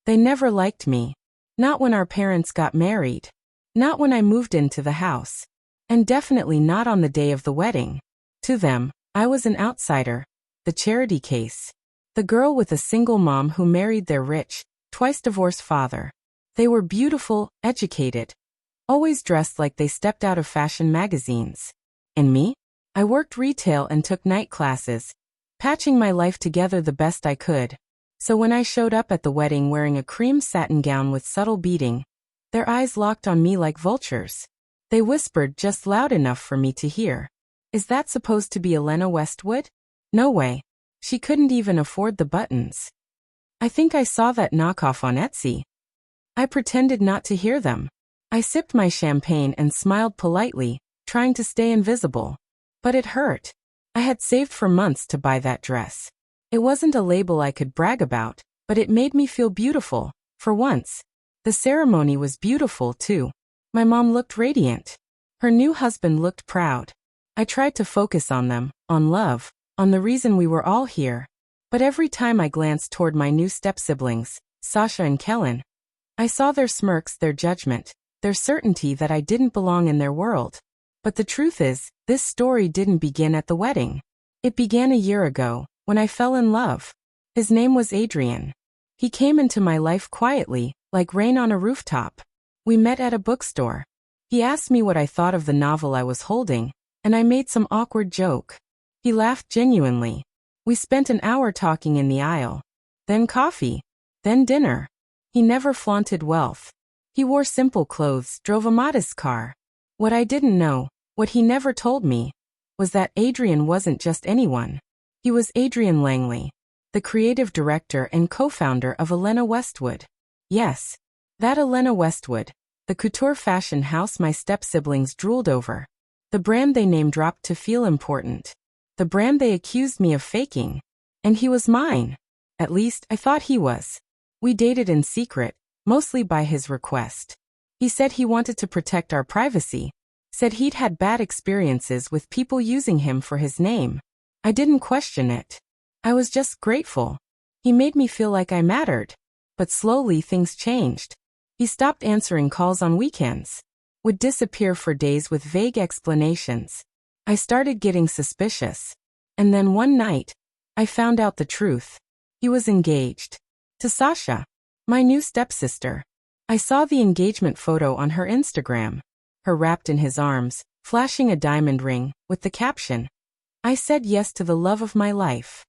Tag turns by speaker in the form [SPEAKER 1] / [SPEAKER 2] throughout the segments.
[SPEAKER 1] They never liked me. Not when our parents got married. Not when I moved into the house. And definitely not on the day of the wedding. To them, I was an outsider. The charity case. The girl with a single mom who married their rich, twice-divorced father. They were beautiful, educated. Always dressed like they stepped out of fashion magazines. And me? I worked retail and took night classes, patching my life together the best I could. So when I showed up at the wedding wearing a cream satin gown with subtle beading, their eyes locked on me like vultures. They whispered just loud enough for me to hear. Is that supposed to be Elenna Westwood? No way. She couldn't even afford the buttons. I think I saw that knockoff on Etsy. I pretended not to hear them. I sipped my champagne and smiled politely, trying to stay invisible. But it hurt. I had saved for months to buy that dress. It wasn't a label I could brag about, but it made me feel beautiful, for once. The ceremony was beautiful, too. My mom looked radiant. Her new husband looked proud. I tried to focus on them, on love, on the reason we were all here. But every time I glanced toward my new step-siblings, Sasha and Kellen, I saw their smirks, their judgment, their certainty that I didn't belong in their world. But the truth is, this story didn't begin at the wedding. It began a year ago, when I fell in love. His name was Adrian. He came into my life quietly, like rain on a rooftop. We met at a bookstore. He asked me what I thought of the novel I was holding, and I made some awkward joke. He laughed genuinely. We spent an hour talking in the aisle. Then coffee. Then dinner. He never flaunted wealth. He wore simple clothes, drove a modest car. What I didn't know, what he never told me, was that Adrian wasn't just anyone. He was Adrian Langley, the creative director and co-founder of Elenna Westwood. Yes, that Elenna Westwood, the couture fashion house my step-siblings drooled over. The brand they name-dropped to feel important. The brand they accused me of faking. And he was mine. At least, I thought he was. We dated in secret, mostly by his request. He said he wanted to protect our privacy. Said he'd had bad experiences with people using him for his name. I didn't question it. I was just grateful. He made me feel like I mattered. But slowly things changed. He stopped answering calls on weekends. Would disappear for days with vague explanations. I started getting suspicious. And then one night, I found out the truth. He was engaged. To Sasha, my new stepsister. I saw the engagement photo on her Instagram. Her wrapped in his arms, flashing a diamond ring, with the caption, "I said yes to the love of my life."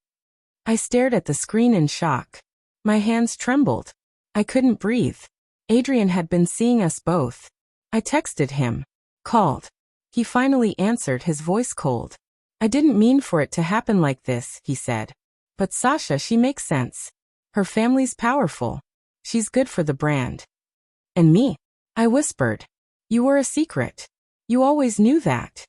[SPEAKER 1] I stared at the screen in shock. My hands trembled. I couldn't breathe. Adrian had been seeing us both. I texted him. Called. He finally answered, his voice cold. "I didn't mean for it to happen like this," he said. "But Sasha, she makes sense. Her family's powerful. She's good for the brand." "And me?" I whispered. "You were a secret. You always knew that."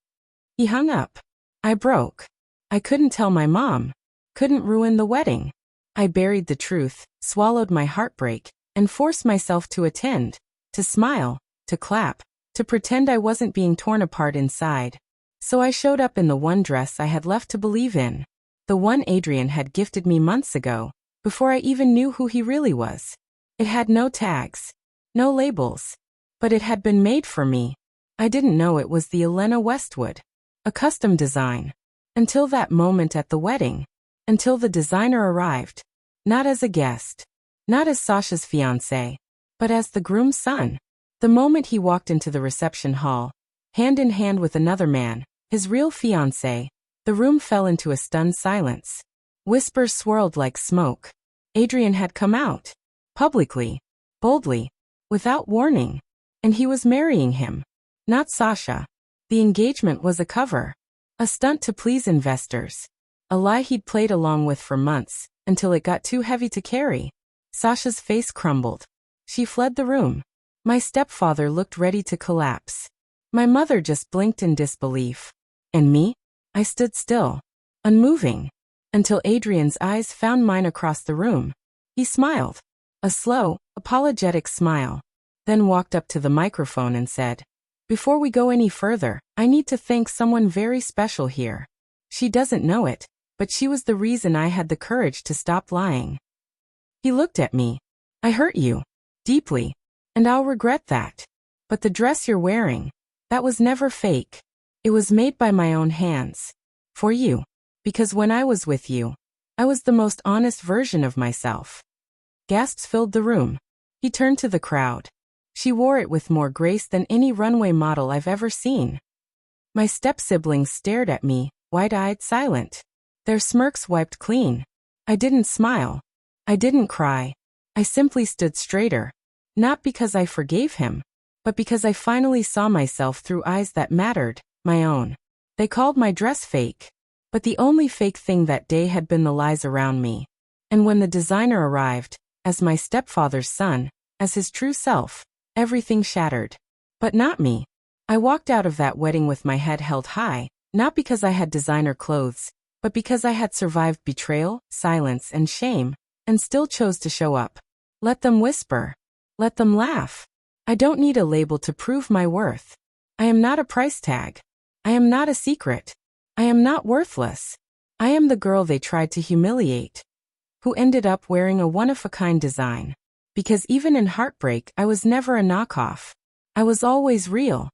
[SPEAKER 1] He hung up. I broke. I couldn't tell my mom. Couldn't ruin the wedding. I buried the truth, swallowed my heartbreak, and forced myself to attend, to smile, to clap, to pretend I wasn't being torn apart inside. So I showed up in the one dress I had left to believe in. The one Adrian had gifted me months ago, before I even knew who he really was. It had no tags, no labels. But it had been made for me. I didn't know it was the Elenna Westwood. A custom design. Until that moment at the wedding. Until the designer arrived. Not as a guest. Not as Sasha's fiancé. But as the groom's son. The moment he walked into the reception hall, hand in hand with another man, his real fiancé, the room fell into a stunned silence. Whispers swirled like smoke. Adrian had come out. Publicly. Boldly. Without warning. And he was marrying him. Not Sasha. The engagement was a cover. A stunt to please investors. A lie he'd played along with for months, until it got too heavy to carry. Sasha's face crumbled. She fled the room. My stepfather looked ready to collapse. My mother just blinked in disbelief. And me? I stood still. Unmoving. Until Adrian's eyes found mine across the room. He smiled. A slow, apologetic smile. Then walked up to the microphone and said, "Before we go any further, I need to thank someone very special here. She doesn't know it, but she was the reason I had the courage to stop lying." He looked at me. I hurt you. Deeply. And I'll regret that. But the dress you're wearing, that was never fake. It was made by my own hands. For you. Because when I was with you, I was the most honest version of myself. Gasps filled the room. He turned to the crowd. She wore it with more grace than any runway model I've ever seen. My step-siblings stared at me, wide-eyed, silent. Their smirks wiped clean. I didn't smile. I didn't cry. I simply stood straighter. Not because I forgave him, but because I finally saw myself through eyes that mattered, my own. They called my dress fake. But the only fake thing that day had been the lies around me. And when the designer arrived, as my stepfather's son, as his true self, everything shattered. But not me. I walked out of that wedding with my head held high, not because I had designer clothes, but because I had survived betrayal, silence, and shame, and still chose to show up. Let them whisper. Let them laugh. I don't need a label to prove my worth. I am not a price tag. I am not a secret. I am not worthless. I am the girl they tried to humiliate, who ended up wearing a one-of-a-kind design. Because even in heartbreak, I was never a knockoff. I was always real.